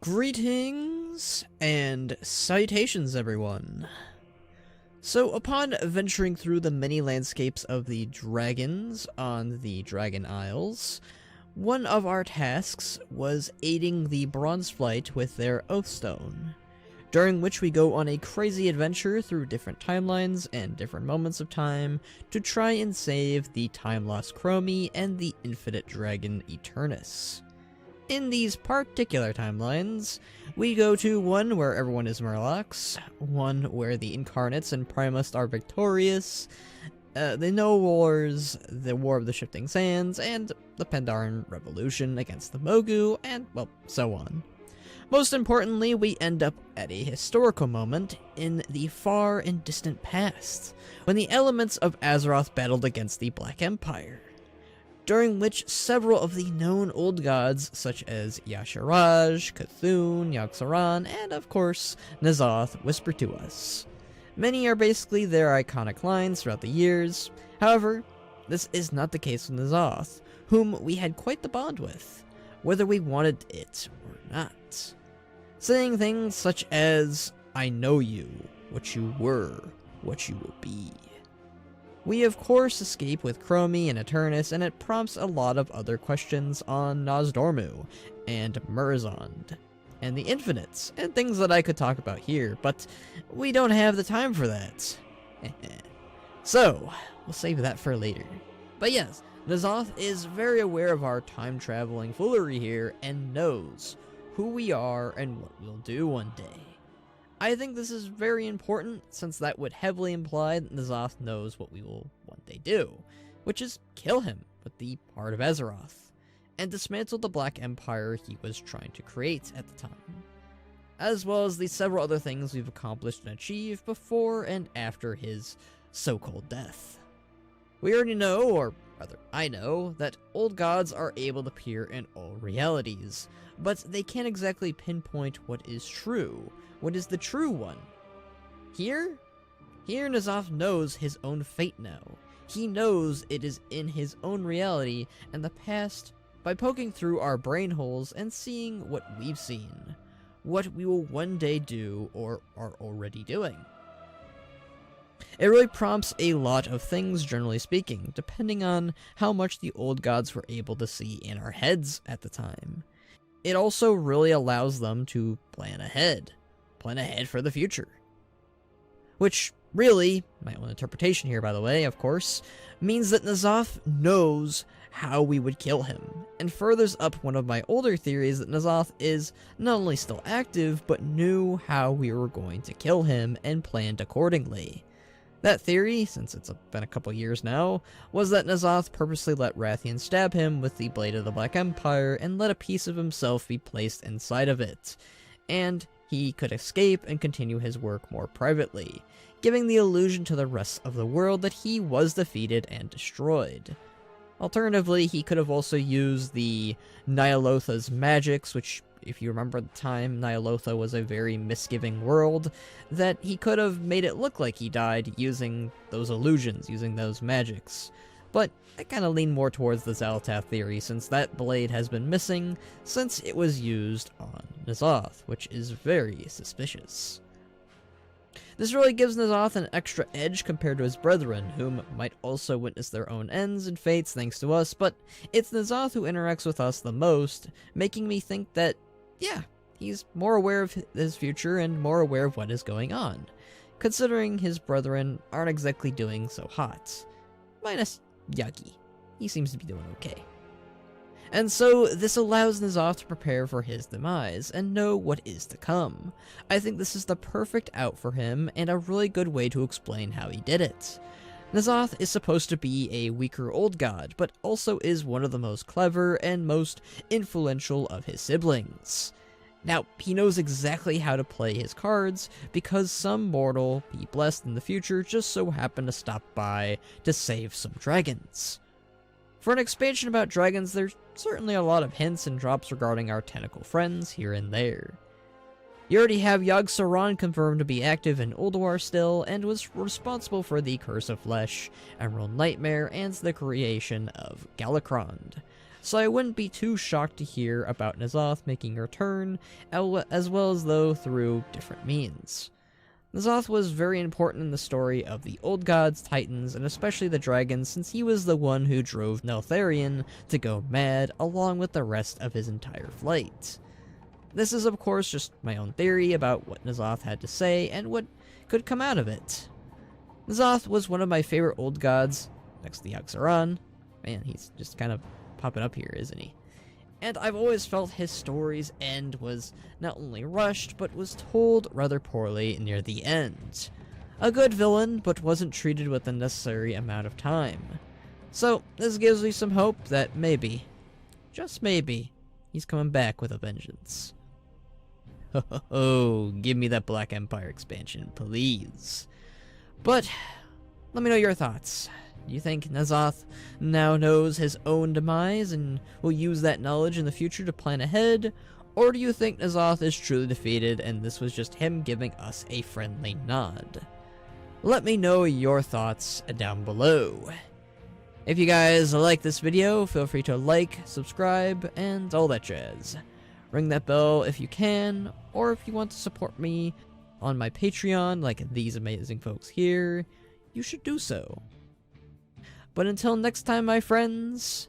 Greetings and citations, everyone. So, upon venturing through the many landscapes of the dragons on the Dragon Isles, one of our tasks was aiding the Bronzeflight with their Oathstone, during which we go on a crazy adventure through different timelines and different moments of time to try and save the time-lost Chromie and the infinite dragon Eternus. In these particular timelines, we go to one where everyone is Murlocs, one where the Incarnates and Primus are victorious, the No Wars, the War of the Shifting Sands, and the Pandaren Revolution against the Mogu, and, well, so on. Most importantly, we end up at a historical moment in the far and distant past, when the elements of Azeroth battled against the Black Empire, during which several of the known old gods, such as Y'Shaarj, Cthulhu, Yogg-Saron, and of course, Nzoth, whisper to us. Many are basically their iconic lines throughout the years. However, this is not the case with Nzoth, whom we had quite the bond with, whether we wanted it or not. Saying things such as, "I know you, what you were, what you will be." We of course escape with Chromie and Eternus, and it prompts a lot of other questions on Nozdormu, and Murozond, and the Infinites, and things that I could talk about here, but we don't have the time for that. So, we'll save that for later. But yes, Nzoth is very aware of our time-traveling foolery here, and knows who we are and what we'll do one day. I think this is very important, since that would heavily imply that Nzoth knows what we will one day do, which is kill him with the Heart of Azeroth, and dismantle the Black Empire he was trying to create at the time, as well as the several other things we've accomplished and achieved before and after his so-called death. We already know, or rather I know, that old gods are able to appear in all realities, but they can't exactly pinpoint what is true. What is the true one? Here Nzoth knows his own fate now. He knows it is in his own reality and the past by poking through our brain holes and seeing what we've seen, what we will one day do or are already doing. It really prompts a lot of things, generally speaking, depending on how much the old gods were able to see in our heads at the time. It also really allows them to plan ahead for the future. Which, really, my own interpretation here by the way, of course, means that Nzoth knows how we would kill him, and furthers up one of my older theories that Nzoth is not only still active, but knew how we were going to kill him and planned accordingly. That theory, since it's been a couple years now, was that Nzoth purposely let Rathian stab him with the Blade of the Black Empire and let a piece of himself be placed inside of it, and he could escape and continue his work more privately, giving the illusion to the rest of the world that he was defeated and destroyed. Alternatively, he could have also used the Nya'Lotha's magics, which, if you remember the time, Nya'Lotha was a very misgiving world, that he could have made it look like he died using those illusions, using those magics. But I kind of lean more towards the Xal'atath theory, since that blade has been missing since it was used on Nzoth, which is very suspicious. This really gives Nzoth an extra edge compared to his brethren, whom might also witness their own ends and fates thanks to us, but it's Nzoth who interacts with us the most, making me think that, yeah, he's more aware of his future and more aware of what is going on, considering his brethren aren't exactly doing so hot. Minus Yagi. He seems to be doing okay. And so, this allows Nzoth to prepare for his demise, and know what is to come. I think this is the perfect out for him, and a really good way to explain how he did it. Nzoth is supposed to be a weaker old god, but also is one of the most clever and most influential of his siblings. Now, he knows exactly how to play his cards, because some mortal, be blessed in the future, just so happened to stop by to save some dragons. For an expansion about dragons, there's certainly a lot of hints and drops regarding our tentacle friends here and there. You already have Yogg-Saron confirmed to be active in Ulduar still, and was responsible for the Curse of Flesh, Emerald Nightmare, and the creation of Galakrond. so I wouldn't be too shocked to hear about Nzoth making a return, as well as though through different means. Nzoth was very important in the story of the old gods, titans, and especially the dragons, since he was the one who drove Neltharion to go mad along with the rest of his entire flight. This is of course just my own theory about what Nzoth had to say and what could come out of it. Nzoth was one of my favorite old gods, next to the Yogg-Saron. Man, he's just kind of popping up here, isn't he? And I've always felt his story's end was not only rushed, but was told rather poorly near the end. A good villain, but wasn't treated with the necessary amount of time. So, this gives me some hope that maybe, just maybe, he's coming back with a vengeance. Oh, give me that Black Empire expansion, please. But, let me know your thoughts. Do you think Nzoth now knows his own demise and will use that knowledge in the future to plan ahead? Or do you think Nzoth is truly defeated and this was just him giving us a friendly nod? Let me know your thoughts down below. If you guys like this video, feel free to like, subscribe, and all that jazz. Ring that bell if you can, or if you want to support me on my Patreon like these amazing folks here, you should do so. But until next time, my friends,